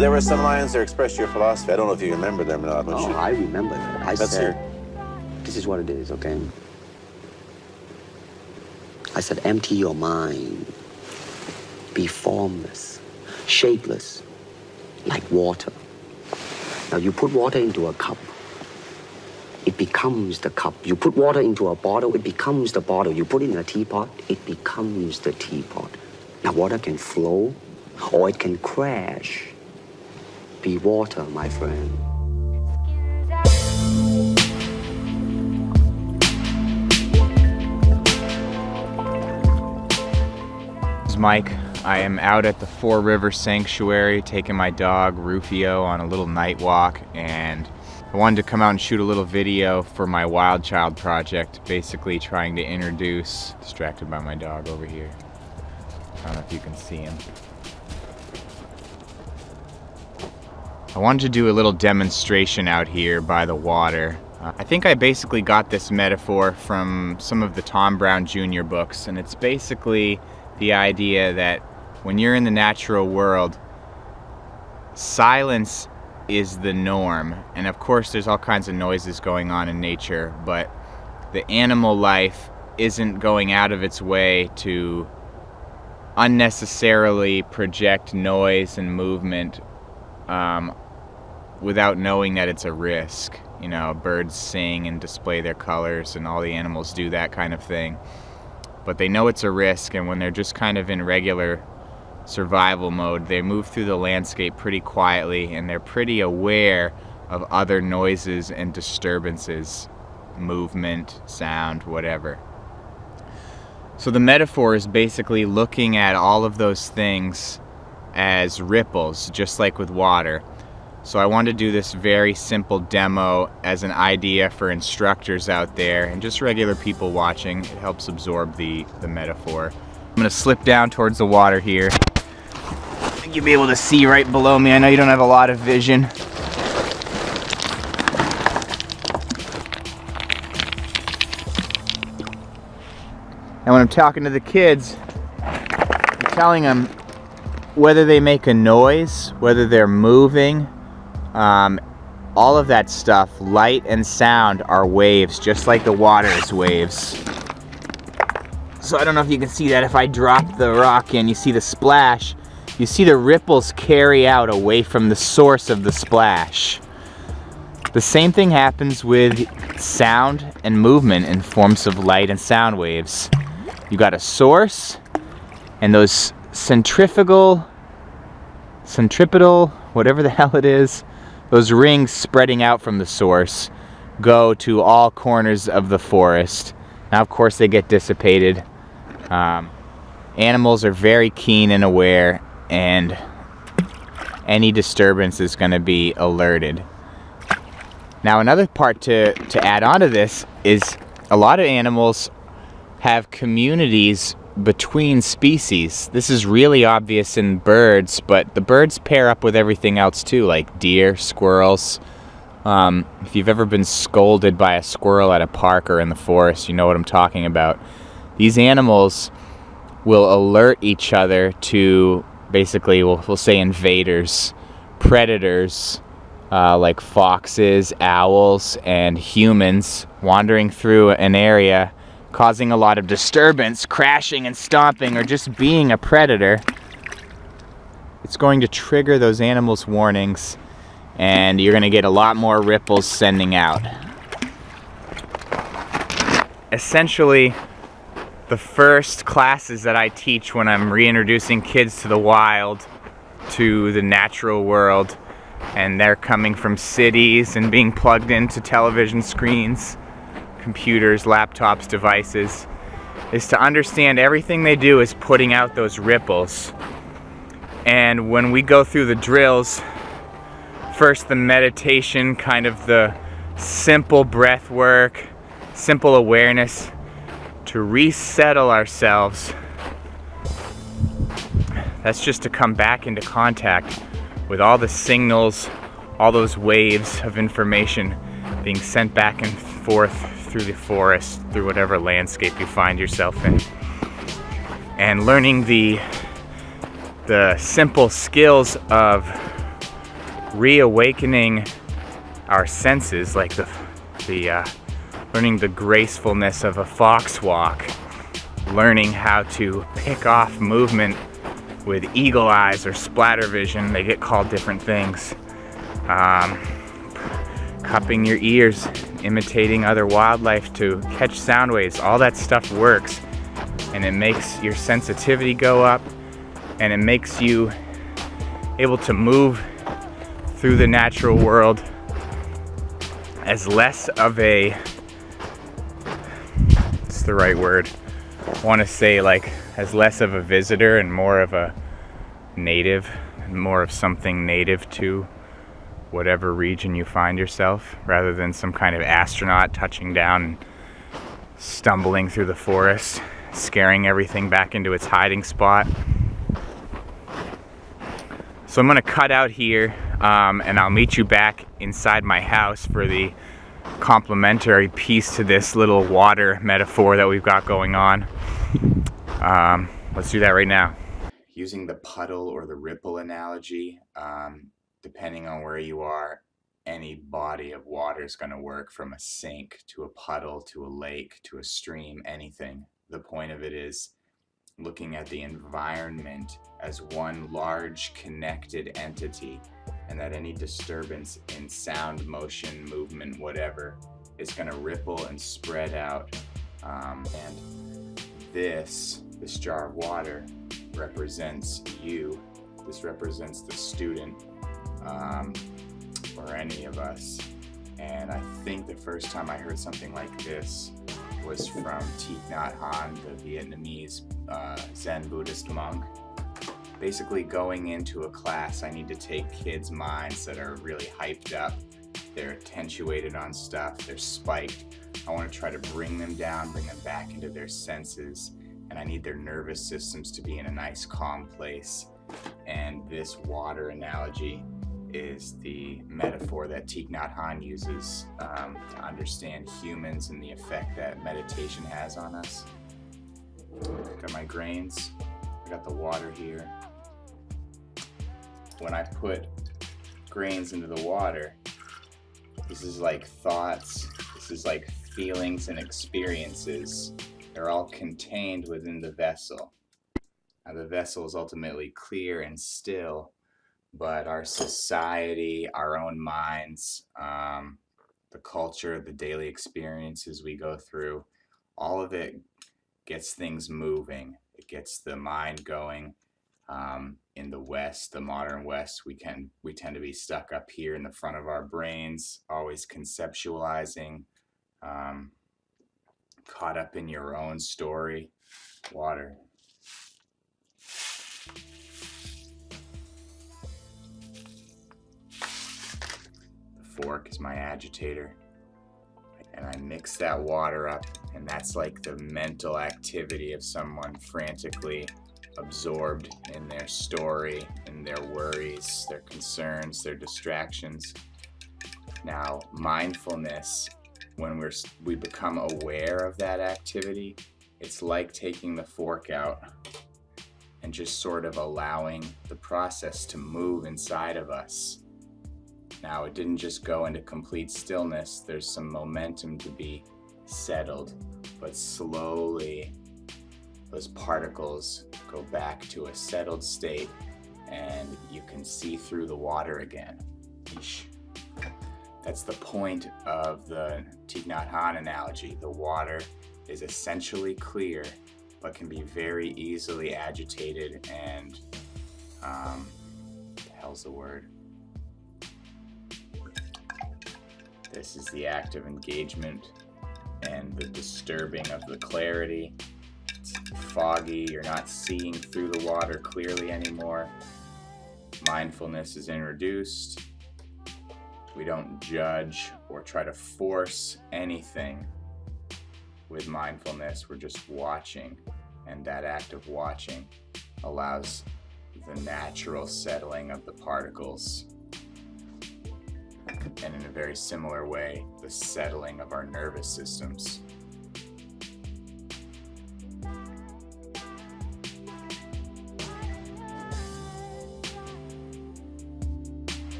there were some lines that expressed your philosophy. I don't know if you remember them or not. Oh, I remember that. I said, this is what it is, okay? I said, empty your mind. Be formless, shapeless, like water. Now, you put water into a cup, it becomes the cup. You put water into a bottle, it becomes the bottle. You put it in a teapot, it becomes the teapot. Now, water can flow, or it can crash. Be water, my friend. This is Mike. I am out at the Four River Sanctuary taking my dog Rufio on a little night walk, and I wanted to come out and shoot a little video for my Wild Child project, basically trying to introduce, distracted by my dog over here. I don't know if you can see him. I wanted to do a little demonstration out here by the water. I think I basically got this metaphor from some of the Tom Brown Jr. books, and it's basically the idea that when you're in the natural world, silence is the norm. And of course there's all kinds of noises going on in nature, but the animal life isn't going out of its way to unnecessarily project noise and movement without knowing that it's a risk. You know, birds sing and display their colors, and all the animals do that kind of thing. But they know it's a risk, and when they're just kind of in regular survival mode, they move through the landscape pretty quietly, and they're pretty aware of other noises and disturbances, movement, sound, whatever. So the metaphor is basically looking at all of those things as ripples, just like with water. So I wanted to do this very simple demo as an idea for instructors out there and just regular people watching. It helps absorb the metaphor. I'm gonna slip down towards the water here. I think you'll be able to see right below me. I know you don't have a lot of vision. And when I'm talking to the kids, I'm telling them whether they make a noise, whether they're moving, all of that stuff, light and sound, are waves, just like the water is waves. So I don't know if you can see that. If I drop the rock in, you see the splash, you see the ripples carry out away from the source of the splash. The same thing happens with sound and movement in forms of light and sound waves. You got a source, and those centripetal, whatever the hell it is, those rings spreading out from the source go to all corners of the forest. Now, of course, they get dissipated. Animals are very keen and aware, and any disturbance is going to be alerted. Now, another part to add on to this is a lot of animals have communities between species. This is really obvious in birds, but the birds pair up with everything else too, like deer, squirrels. If you've ever been scolded by a squirrel at a park or in the forest, you know what I'm talking about. These animals will alert each other to, basically, we'll say invaders, predators, like foxes, owls, and humans wandering through an area, causing a lot of disturbance, crashing and stomping, or just being a predator. It's going to trigger those animals' warnings, and you're going to get a lot more ripples sending out. Essentially, the first classes that I teach when I'm reintroducing kids to the wild, to the natural world, and they're coming from cities and being plugged into television screens, computers, laptops, devices, is to understand everything they do is putting out those ripples. And when we go through the drills, first the meditation, kind of the simple breath work, simple awareness to resettle ourselves. That's just to come back into contact with all the signals, all those waves of information being sent back and forth through the forest, through whatever landscape you find yourself in. And learning the simple skills of reawakening our senses, like learning the gracefulness of a fox walk, learning how to pick off movement with eagle eyes or splatter vision. They get called different things. Cupping your ears, imitating other wildlife to catch sound waves, all that stuff works, and it makes your sensitivity go up, and it makes you able to move through the natural world as less of a, what's the right word? I want to say like as less of a visitor and more of a native, and more of something native to whatever region you find yourself, rather than some kind of astronaut touching down and stumbling through the forest, scaring everything back into its hiding spot. So I'm gonna cut out here, and I'll meet you back inside my house for the complementary piece to this little water metaphor that we've got going on. Let's do that right now. Using the puddle or the ripple analogy, depending on where you are, any body of water is going to work, from a sink to a puddle to a lake to a stream, anything. The point of it is looking at the environment as one large connected entity, and that any disturbance in sound, motion, movement, whatever, is going to ripple and spread out. And this jar of water represents you. This represents the student, or any of us. And I think the first time I heard something like this was from Thich Nhat Hanh, the Vietnamese Zen Buddhist monk. Basically, going into a class, I need to take kids' minds that are really hyped up, they're attenuated on stuff, they're spiked. I want to try to bring them down, bring them back into their senses, and I need their nervous systems to be in a nice calm place. And this water analogy is the metaphor that Thich Nhat Hanh uses to understand humans and the effect that meditation has on us. Got my grains, I got the water here. When I put grains into the water, this is like thoughts, this is like feelings and experiences. They're all contained within the vessel. Now, the vessel is ultimately clear and still, but our society, our own minds, the culture, the daily experiences we go through, all of it gets things moving. It gets the mind going. In the West, the modern West, we tend to be stuck up here in the front of our brains, always conceptualizing, caught up in your own story. Water. The fork is my agitator, and I mix that water up, and that's like the mental activity of someone frantically absorbed in their story, in their worries, their concerns, their distractions. Now, mindfulness, when we become aware of that activity, it's like taking the fork out and just sort of allowing the process to move inside of us. Now, it didn't just go into complete stillness. There's some momentum to be settled, but slowly those particles go back to a settled state, and you can see through the water again. Eesh. That's the point of the Thich Nhat Hanh analogy. The water is essentially clear, but can be very easily agitated and, what the hell's the word? This is the act of engagement and the disturbing of the clarity. It's foggy, you're not seeing through the water clearly anymore. Mindfulness is introduced. We don't judge or try to force anything with mindfulness. We're just watching, and that act of watching allows the natural settling of the particles. And in a very similar way, the settling of our nervous systems.